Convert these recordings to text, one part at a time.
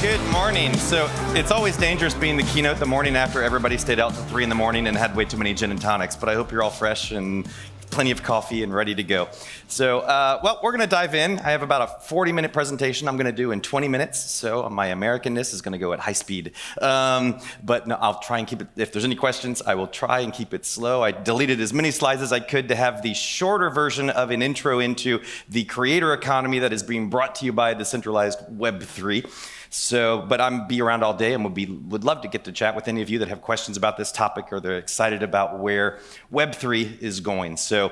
Good morning. So it's always dangerous being the keynote the morning after everybody stayed out till 3 in the morning and had way too many gin and tonics, but I hope you're all fresh and plenty of coffee and ready to go. So, well, we're gonna dive in. I have about a 40-minute presentation I'm gonna do in 20 minutes, so my Americanness is gonna go at high speed. But no, I'll try and keep it, if there's any questions, I will try and keep it slow. I deleted as many slides as I could to have the shorter version of an intro into the creator economy that is being brought to you by Decentralized Web3. So, but I'm be around all day and would love to get to chat with any of you that have questions about this topic or they're excited about where Web3 is going. So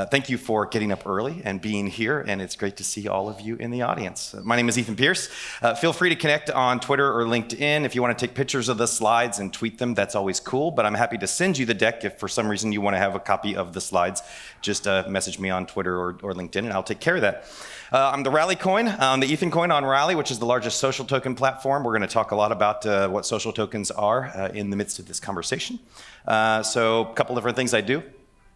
thank you for getting up early and being here, and it's great to see all of you in the audience. My name is Ethan Pierce. Feel free to connect on Twitter or LinkedIn. If you want to take pictures of the slides and tweet them, that's always cool, but I'm happy to send you the deck if for some reason you want to have a copy of the slides. Just message me on Twitter or LinkedIn and I'll take care of that. I'm the Rally coin, the Ethan coin on Rally, which is the largest social token platform. We're going to talk a lot about what social tokens are in the midst of this conversation. So a couple different things I do.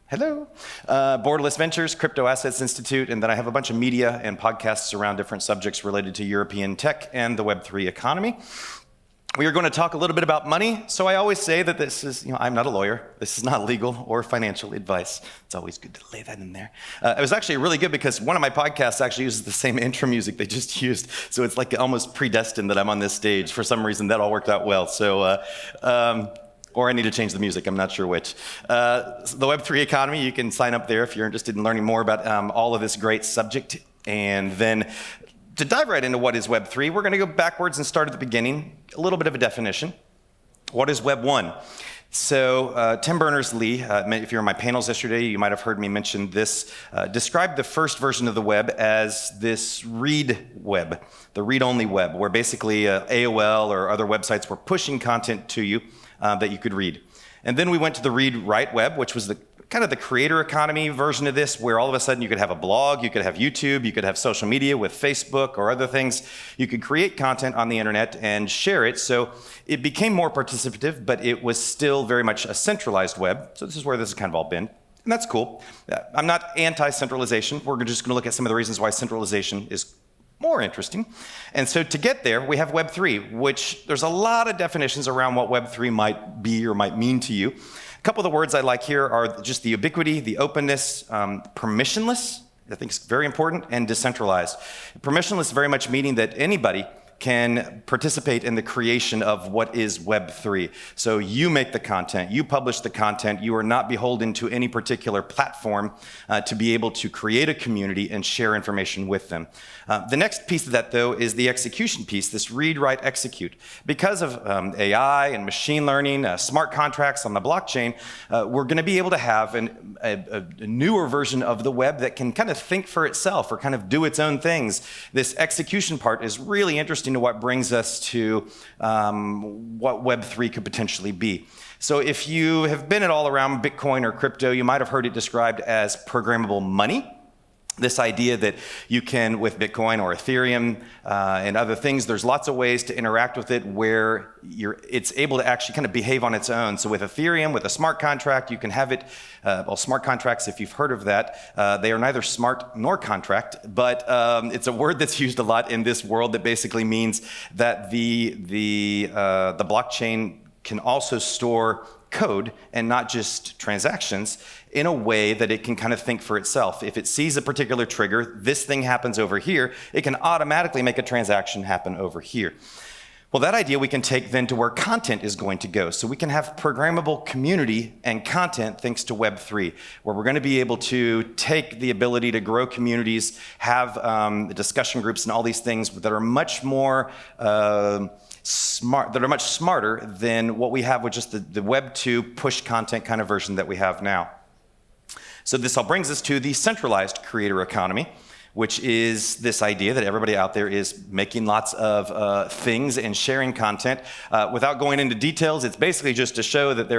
Hello. Borderless Ventures, Crypto Assets Institute, and then I have a bunch of media and podcasts around different subjects related to European tech and the Web3 economy. We are going to talk a little bit about money. So I always say that this is, I'm not a lawyer. This is not legal or financial advice. It's always good to lay that in there. It was actually really good because one of my podcasts actually uses the same intro music they just used. So it's like almost predestined that I'm on this stage. For some reason, that all worked out well. So, or I need to change the music, I'm not sure which. The Web3 economy, you can sign up there if you're interested in learning more about all of this great subject. And then to dive right into what is Web3, we're going to go backwards and start at the beginning, a little bit of a definition. What is Web 1? So Tim Berners-Lee, if you were in my panels yesterday, you might have heard me mention this, described the first version of the web as this read web, the read-only web, where basically AOL or other websites were pushing content to you that you could read. And then we went to the read-write web, which was the kind of the creator economy version of this, where all of a sudden you could have a blog, you could have YouTube, you could have social media with Facebook or other things. You could create content on the internet and share it. So it became more participative, but it was still very much a centralized web. So this is where this has kind of all been. And that's cool. I'm not anti-centralization. We're just going to look at some of the reasons why centralization is more interesting. And so to get there, we have Web3, which there's a lot of definitions around what Web3 might be or might mean to you. A couple of the words I like here are just the ubiquity, the openness, permissionless, I think is very important, and decentralized. Permissionless very much meaning that anybody can participate in the creation of what is Web3. So you make the content, you publish the content, you are not beholden to any particular platform to be able to create a community and share information with them. The next piece of that, though, is the execution piece, this read, write, execute. Because of AI and machine learning, smart contracts on the blockchain, we're going to be able to have a newer version of the web that can kind of think for itself or kind of do its own things. This execution part is really interesting to what brings us to what Web3 could potentially be. So if you have been at all around Bitcoin or crypto, you might have heard it described as programmable money. This idea that you can, with Bitcoin or Ethereum and other things, there's lots of ways to interact with it where it's able to actually kind of behave on its own. So with Ethereum, with a smart contract, you can have it, well, smart contracts, if you've heard of that, they are neither smart nor contract, but it's a word that's used a lot in this world that basically means that the blockchain can also store code and not just transactions in a way that it can kind of think for itself. If it sees a particular trigger, this thing happens over here, it can automatically make a transaction happen over here. Well, that idea we can take then to where content is going to go. So we can have programmable community and content thanks to Web3, where we're going to be able to take the ability to grow communities, have discussion groups and all these things that are much more that are much smarter than what we have with just the Web 2 push content kind of version that we have now. So this all brings us to the centralized creator economy, which is this idea that everybody out there is making lots of things and sharing content. Without going into details, it's basically just to show that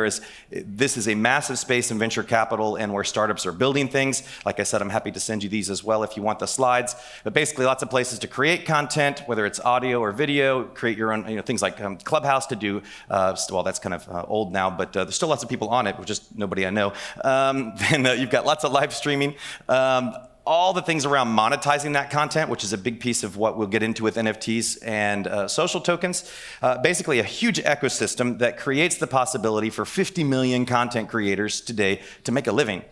this is a massive space in venture capital and where startups are building things. Like I said, I'm happy to send you these as well if you want the slides. But basically lots of places to create content, whether it's audio or video, create your own, things like Clubhouse to do, well, that's kind of old now, but there's still lots of people on it, just nobody I know. Then you've got lots of live streaming. all the things around monetizing that content, which is a big piece of what we'll get into with NFTs and social tokens. Basically a huge ecosystem that creates the possibility for 50 million content creators today to make a living.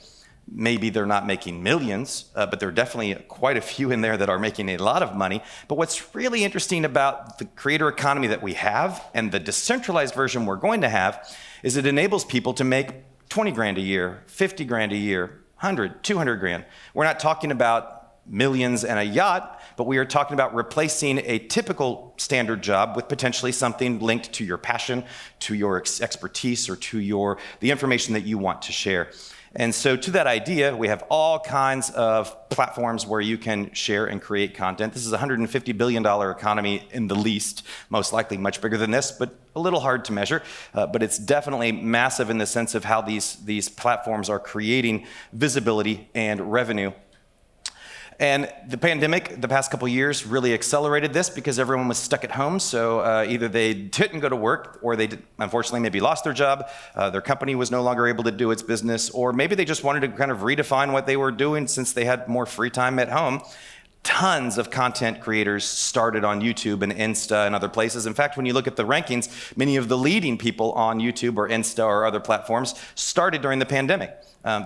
Maybe they're not making millions, but there are definitely quite a few in there that are making a lot of money. But what's really interesting about the creator economy that we have and the decentralized version we're going to have is it enables people to make 20 grand a year, 50 grand a year, 100, 200 grand. We're not talking about millions and a yacht, but we are talking about replacing a typical standard job with potentially something linked to your passion, to your expertise, or to the information that you want to share. And so to that idea, we have all kinds of platforms where you can share and create content. This is a $150 billion economy in the least, most likely much bigger than this, but a little hard to measure. But it's definitely massive in the sense of how these platforms are creating visibility and revenue. And the pandemic, the past couple years, really accelerated this because everyone was stuck at home. So either they didn't go to work, or they unfortunately maybe lost their job, their company was no longer able to do its business, or maybe they just wanted to kind of redefine what they were doing since they had more free time at home. Tons of content creators started on YouTube and Insta and other places. In fact, when you look at the rankings, many of the leading people on YouTube or Insta or other platforms started during the pandemic.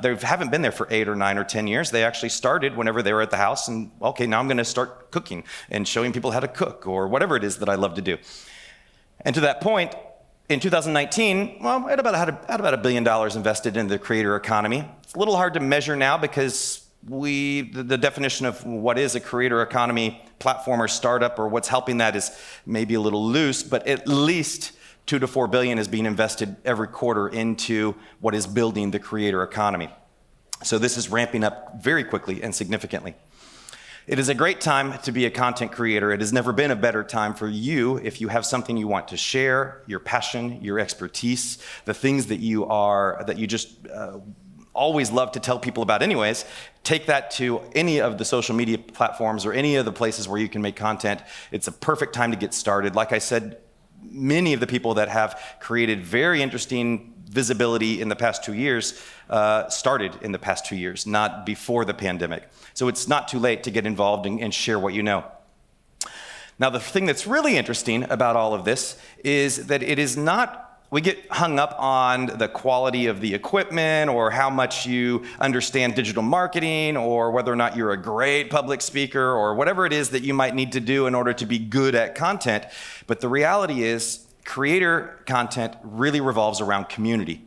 They haven't been there for 8 or 9 or 10 years. They actually started whenever they were at the house and, okay, now I'm going to start cooking and showing people how to cook or whatever it is that I love to do. And to that point, in 2019, well, I had about $1 billion invested in the creator economy. It's a little hard to measure now because the definition of what is a creator economy platform or startup or what's helping that is maybe a little loose, but at least $2 to $4 billion is being invested every quarter into what is building the creator economy. So this is ramping up very quickly and significantly. It is a great time to be a content creator. It has never been a better time for you if you have something you want to share, your passion, your expertise, the things that you just always love to tell people about anyways. Take that to any of the social media platforms or any of the places where you can make content. It's a perfect time to get started. Like I said, many of the people that have created very interesting visibility in the past 2 years started in the past 2 years, not before the pandemic. So it's not too late to get involved and share what you know. Now, the thing that's really interesting about all of this is that it is not, we get hung up on the quality of the equipment or how much you understand digital marketing or whether or not you're a great public speaker or whatever it is that you might need to do in order to be good at content. But the reality is, creator content really revolves around community,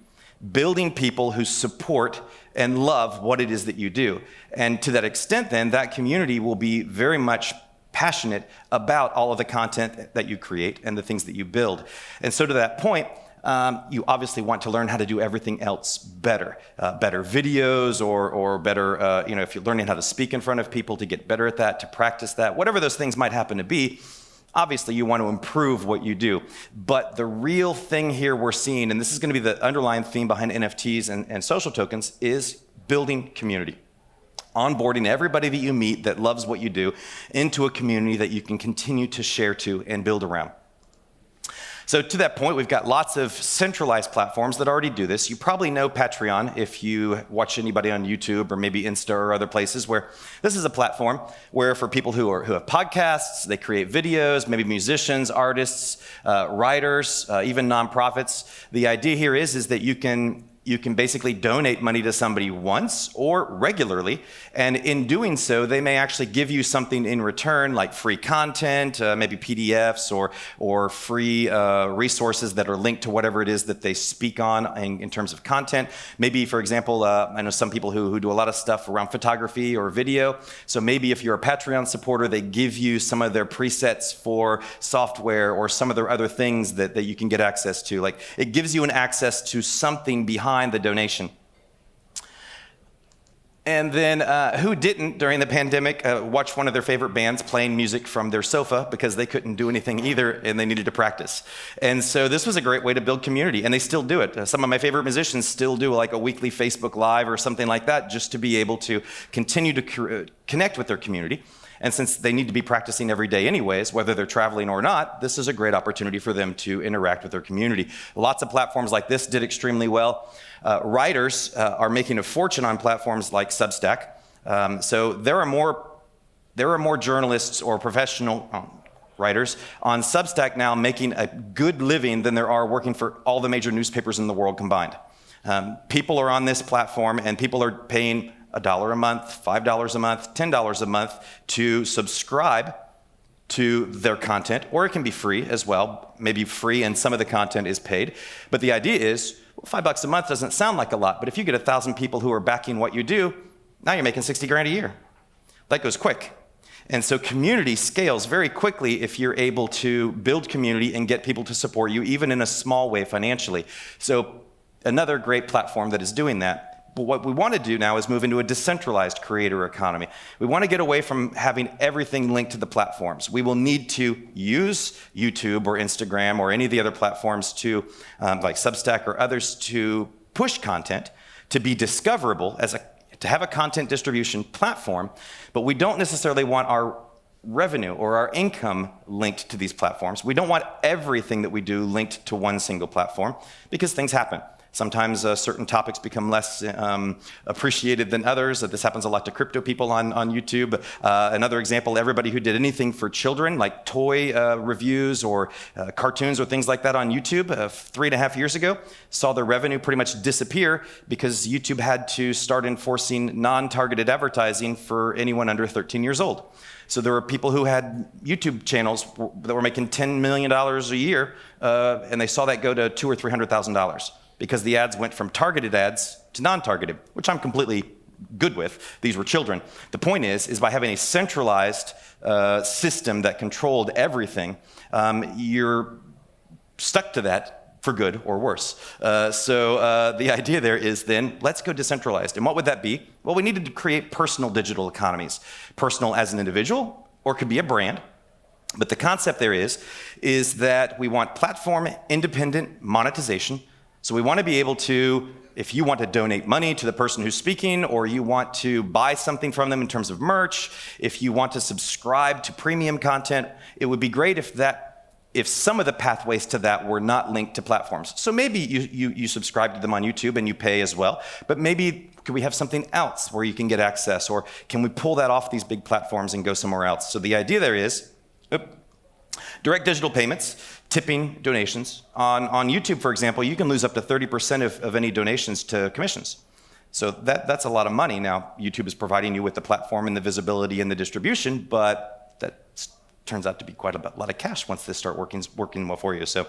building people who support and love what it is that you do. And to that extent, then, that community will be very much passionate about all of the content that you create and the things that you build. And so to that point, you obviously want to learn how to do everything else better. Better videos or better, if you're learning how to speak in front of people, to get better at that, to practice that, whatever those things might happen to be. Obviously, you want to improve what you do. But the real thing here we're seeing, and this is going to be the underlying theme behind NFTs and social tokens, is building community. Onboarding everybody that you meet that loves what you do into a community that you can continue to share to and build around. So to that point, we've got lots of centralized platforms that already do this. You probably know Patreon if you watch anybody on YouTube or maybe Insta or other places, where this is a platform where for people who have podcasts, they create videos, maybe musicians, artists, writers, even nonprofits. The idea here is that you can basically donate money to somebody once or regularly, and in doing so, they may actually give you something in return, like free content, maybe PDFs or free resources that are linked to whatever it is that they speak on in terms of content. Maybe, for example, I know some people who do a lot of stuff around photography or video, so maybe if you're a Patreon supporter, they give you some of their presets for software or some of their other things that you can get access to. Like, it gives you an access to something behind the donation. And then who didn't, during the pandemic, watch one of their favorite bands playing music from their sofa because they couldn't do anything either and they needed to practice. And so this was a great way to build community, and they still do it. Some of my favorite musicians still do like a weekly Facebook Live or something like that, just to be able to continue to connect with their community. And since they need to be practicing every day anyways, whether they're traveling or not, this is a great opportunity for them to interact with their community. Lots of platforms like this did extremely well. Writers are making a fortune on platforms like Substack. So there are more journalists or professional writers on Substack now making a good living than there are working for all the major newspapers in the world combined. People are on this platform and people are paying $1 a month, $5 a month, $10 a month to subscribe to their content, or it can be free as well, maybe free and some of the content is paid. But the idea is, well, $5 a month doesn't sound like a lot, but if you get 1,000 people who are backing what you do, now you're making 60 grand a year. That goes quick. And so community scales very quickly if you're able to build community and get people to support you, even in a small way financially. So another great platform that is doing that. But what we want to do now is move into a decentralized creator economy. We want to get away from having everything linked to the platforms. We will need to use YouTube or Instagram or any of the other platforms to, like Substack or others, to push content, to be discoverable, to have a content distribution platform, but we don't necessarily want our revenue or our income linked to these platforms. We don't want everything that we do linked to one single platform because things happen. Sometimes certain topics become less appreciated than others. This happens a lot to crypto people on YouTube. Another example, everybody who did anything for children, like toy reviews or cartoons or things like that on YouTube 3.5 years ago, saw their revenue pretty much disappear because YouTube had to start enforcing non-targeted advertising for anyone under 13 years old. So there were people who had YouTube channels that were making $10 million a year, and they saw that go to $200,000 or $300,000. Because the ads went from targeted ads to non-targeted, which I'm completely good with. These were children. The point is by having a centralized system that controlled everything, you're stuck to that for good or worse. So the idea there is then, let's go decentralized. And what would that be? Well, we needed to create personal digital economies. Personal as an individual, or it could be a brand. But the concept there is that we want platform-independent monetization. So we want to be able to, if you want to donate money to the person who's speaking, or you want to buy something from them in terms of merch, if you want to subscribe to premium content, it would be great if some of the pathways to that were not linked to platforms. So maybe you subscribe to them on YouTube and you pay as well, but maybe could we have something else where you can get access, or can we pull that off these big platforms and go somewhere else? So the idea there is, direct digital payments, tipping donations. On YouTube, for example, you can lose up to 30% of any donations to commissions. So that's a lot of money. Now, YouTube is providing you with the platform and the visibility and the distribution, but that turns out to be quite a lot of cash once this starts working well for you. So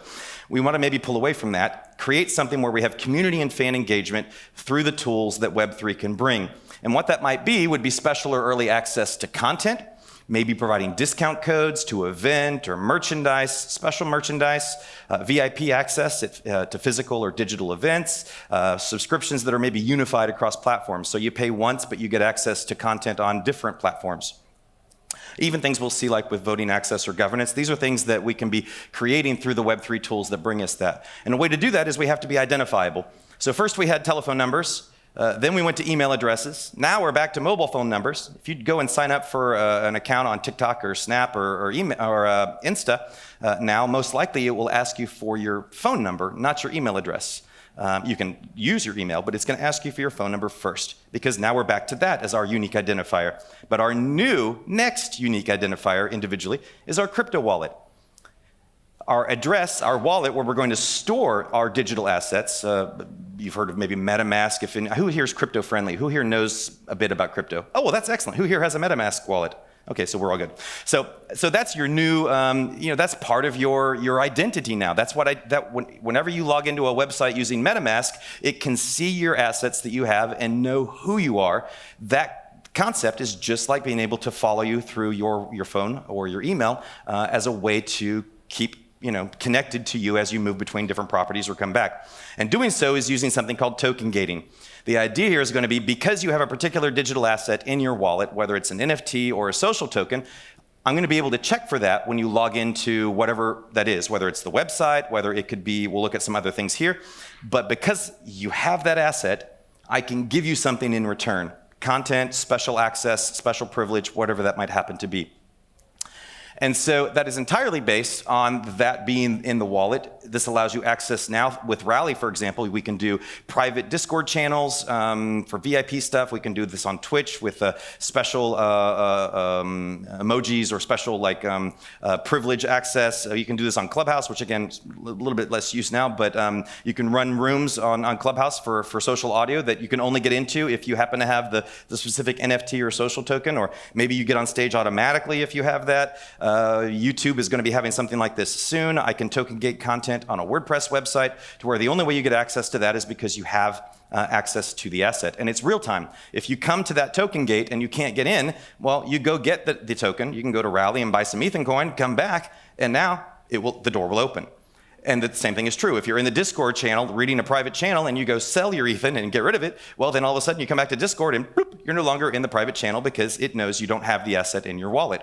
we want to maybe pull away from that, create something where we have community and fan engagement through the tools that Web3 can bring. And what that might be would be special or early access to content, maybe providing discount codes to event or merchandise, special merchandise, VIP access to physical or digital events, subscriptions that are maybe unified across platforms. So you pay once, but you get access to content on different platforms. Even things we'll see like with voting access or governance, these are things that we can be creating through the Web3 tools that bring us that. And a way to do that is we have to be identifiable. So first we had telephone numbers. Then we went to email addresses. Now we're back to mobile phone numbers. If you go and sign up for an account on TikTok or Snap or Insta, now most likely it will ask you for your phone number, not your email address. You can use your email, but it's going to ask you for your phone number first, because now we're back to that as our unique identifier. But our next unique identifier individually is our crypto wallet. Our address, our wallet, where we're going to store our digital assets. You've heard of maybe MetaMask. Who here is crypto friendly? Who here knows a bit about crypto? Oh, well, that's excellent. Who here has a MetaMask wallet? Okay, so we're all good. So that's your new, that's part of your identity now. That's whenever you log into a website using MetaMask, it can see your assets that you have and know who you are. That concept is just like being able to follow you through your phone or your email as a way to keep connected to you as you move between different properties or come back. And doing so is using something called token gating. The idea here is going to be, because you have a particular digital asset in your wallet, whether it's an NFT or a social token, I'm going to be able to check for that when you log into whatever that is, whether it's the website, whether it could be, we'll look at some other things here. But because you have that asset, I can give you something in return. Content, special access, special privilege, whatever that might happen to be. And so that is entirely based on that being in the wallet. this allows you access now with Rally, for example. We can do private Discord channels for VIP stuff. We can do this on Twitch with special emojis or special privilege access. You can do this on Clubhouse, which again, is a little bit less use now, but you can run rooms on Clubhouse for social audio that you can only get into if you happen to have the specific NFT or social token, or maybe you get on stage automatically if you have that. YouTube is going to be having something like this soon. I can token gate content on a WordPress website to where the only way you get access to that is because you have access to the asset. And it's real time. If you come to that token gate and you can't get in, well, you go get the token. You can go to Rally and buy some Ethan coin, come back, and now the door will open. And the same thing is true. If you're in the Discord channel, reading a private channel, and you go sell your Ethan and get rid of it, well, then all of a sudden you come back to Discord and bloop, you're no longer in the private channel because it knows you don't have the asset in your wallet.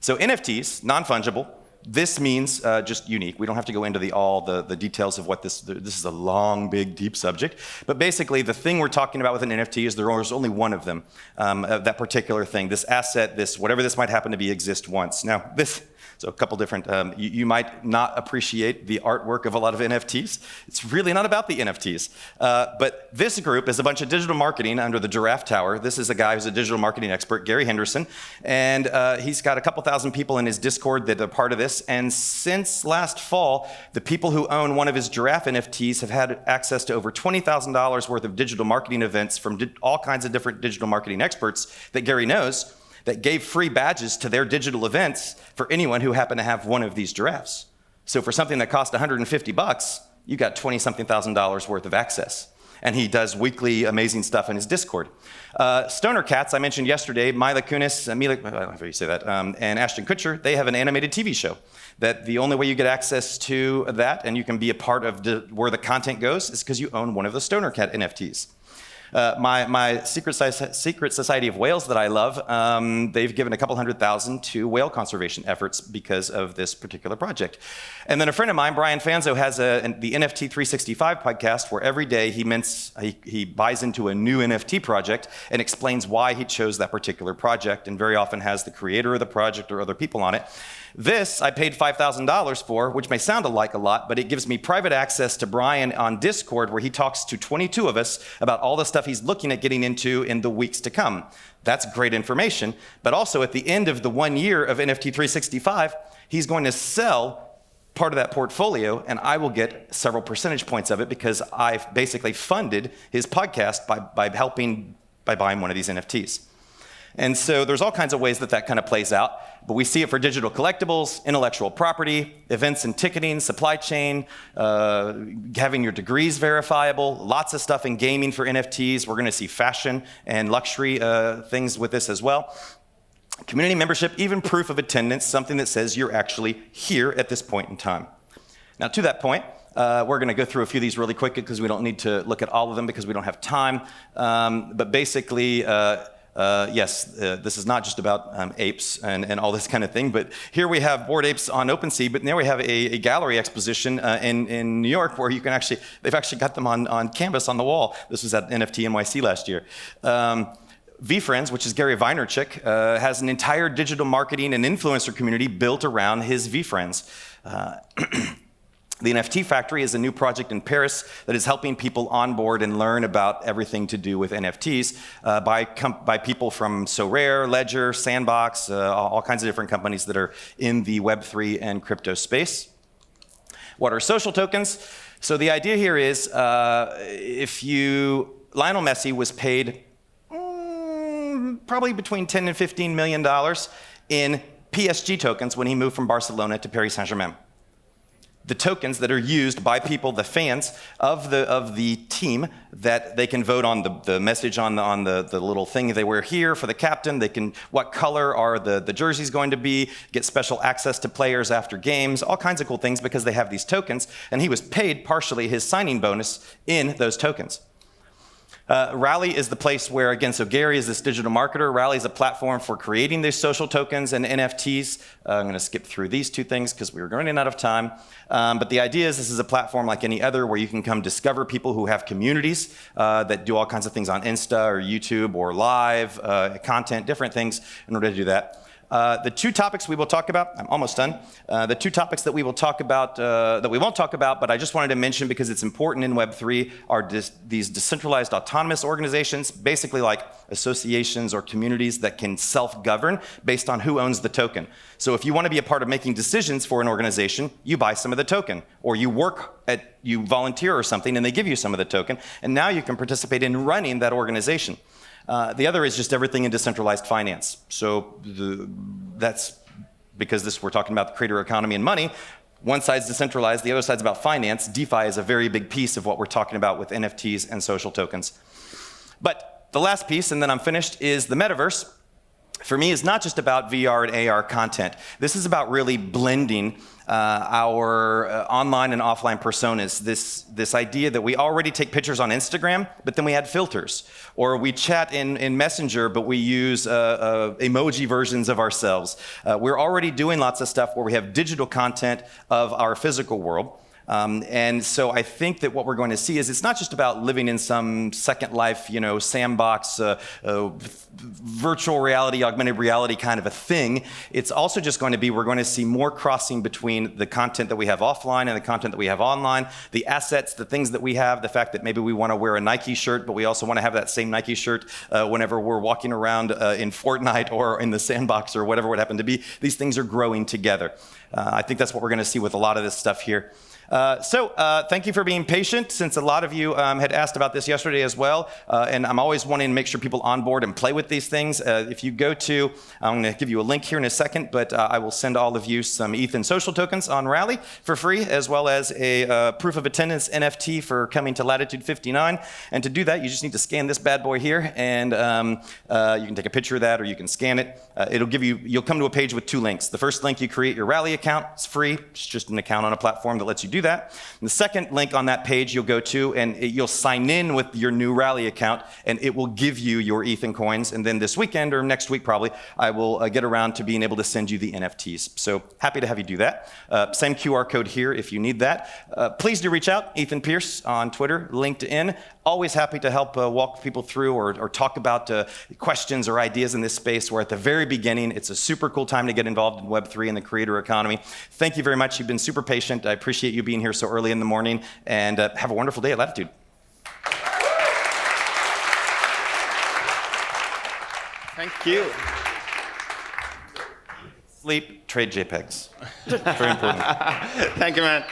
So NFTs, non-fungible. This means just unique. We don't have to go into all the details of what this is a long, big, deep subject. But basically, the thing we're talking about with an NFT is there's only one of them, that particular thing. This asset, whatever this might happen to be, exists once. Now, so a couple different, you might not appreciate the artwork of a lot of NFTs. It's really not about the NFTs. But this group is a bunch of digital marketing under the Giraffe Tower. This is a guy who's a digital marketing expert, Gary Henderson. And he's got a couple thousand people in his Discord that are part of this. And since last fall, the people who own one of his Giraffe NFTs have had access to over $20,000 worth of digital marketing events from all kinds of different digital marketing experts that Gary knows, that gave free badges to their digital events for anyone who happened to have one of these giraffes. So for something that cost $150, you got $20-something thousand worth of access. And he does weekly amazing stuff in his Discord. Stoner Cats, I mentioned yesterday, Mila Kunis, I don't know how you say that, and Ashton Kutcher, they have an animated TV show that the only way you get access to that and you can be a part of where the content goes is because you own one of the Stoner Cat NFTs. My Secret Society of Whales that I love, they've given a couple $100,000 to whale conservation efforts because of this particular project. And then a friend of mine, Brian Fanzo, has the NFT 365 podcast where every day he buys into a new NFT project and explains why he chose that particular project, and very often has the creator of the project or other people on it. This I paid $5,000 for, which may sound like a lot, but it gives me private access to Brian on Discord where he talks to 22 of us about all the stuff he's looking at getting into in the weeks to come. That's great information, but also at the end of the 1 year of NFT 365, he's going to sell part of that portfolio, and I will get several percentage points of it because I've basically funded his podcast by buying one of these NFTs. And so there's all kinds of ways that kind of plays out, but we see it for digital collectibles, intellectual property, events and ticketing, supply chain, having your degrees verifiable, lots of stuff in gaming for NFTs. We're going to see fashion and luxury things with this as well. Community membership, even proof of attendance, something that says you're actually here at this point in time. Now, to that point, we're going to go through a few of these really quickly because we don't need to look at all of them because we don't have time. But basically, yes, this is not just about apes and all this kind of thing, but here we have Bored Apes on OpenSea, but now we have a gallery exposition in New York where they've actually got them on canvas on the wall. This was at NFT NYC last year. VFriends, which is Gary Vaynerchuk, has an entire digital marketing and influencer community built around his VFriends. The NFT Factory is a new project in Paris that is helping people onboard and learn about everything to do with NFTs by people from SoRare, Ledger, Sandbox, all kinds of different companies that are in the Web3 and crypto space. What are social tokens? So the idea here is Lionel Messi was paid probably between $10 and $15 million in PSG tokens when he moved from Barcelona to Paris Saint-Germain. The tokens that are used by people, the fans of the team, that they can vote on the message on the little thing they wear here for the captain. They can, what color are the jerseys going to be, get special access to players after games, all kinds of cool things because they have these tokens. And he was paid partially his signing bonus in those tokens. Rally is the place where, again, so Gary is this digital marketer. Rally is a platform for creating these social tokens and NFTs. I'm going to skip through these two things because we were running out of time. But the idea is this is a platform like any other where you can come discover people who have communities that do all kinds of things on Insta or YouTube or live content, different things in order to do that. The two topics we will talk about, I'm almost done. The two topics that we will talk about, that we won't talk about, but I just wanted to mention because it's important in Web3, are these decentralized autonomous organizations, basically like associations or communities that can self-govern based on who owns the token. So if you want to be a part of making decisions for an organization, you buy some of the token, or you you volunteer or something and they give you some of the token, and now you can participate in running that organization. The other is just everything in decentralized finance. So that's because we're talking about the creator economy and money. One side's decentralized, the other side's about finance. DeFi is a very big piece of what we're talking about with NFTs and social tokens. But the last piece, and then I'm finished, is the metaverse. For me, is not just about VR and AR content. This is about really blending our online and offline personas. This idea that we already take pictures on Instagram, but then we add filters. Or we chat in Messenger, but we use emoji versions of ourselves. We're already doing lots of stuff where we have digital content of our physical world. And so I think that what we're going to see is it's not just about living in some Second Life, sandbox, virtual reality, augmented reality kind of a thing. It's also just going to be, we're going to see more crossing between the content that we have offline and the content that we have online, the assets, the things that we have, the fact that maybe we want to wear a Nike shirt, but we also want to have that same Nike shirt whenever we're walking around in Fortnite or in the sandbox or whatever would happen to be. These things are growing together. I think that's what we're going to see with a lot of this stuff here. Thank you for being patient, since a lot of you had asked about this yesterday as well, and I'm always wanting to make sure people onboard and play with these things. If you go to, I'm going to give you a link here in a second, but I will send all of you some ETH and social tokens on Rally for free, as well as a proof of attendance NFT for coming to Latitude59. And to do that, you just need to scan this bad boy here, and you can take a picture of that, or you can scan it. You'll come to a page with two links. The first link, you create your Rally account. It's free. It's just an account on a platform that lets you do that. And the second link on that page you'll go to, and you'll sign in with your new Rally account, and it will give you your ETH and coins. And then this weekend, or next week probably, I will get around to being able to send you the NFTs. So happy to have you do that. Same QR code here if you need that. Please do reach out, Ethan Pierce on Twitter, LinkedIn. Always happy to help walk people through or talk about questions or ideas in this space. We're at the very beginning. It's a super cool time to get involved in Web3 and the creator economy. Thank you very much. You've been super patient. I appreciate you being here so early in the morning, and have a wonderful day at Latitude. Thank you. Sleep, trade JPEGs. Very important. Thank you, man.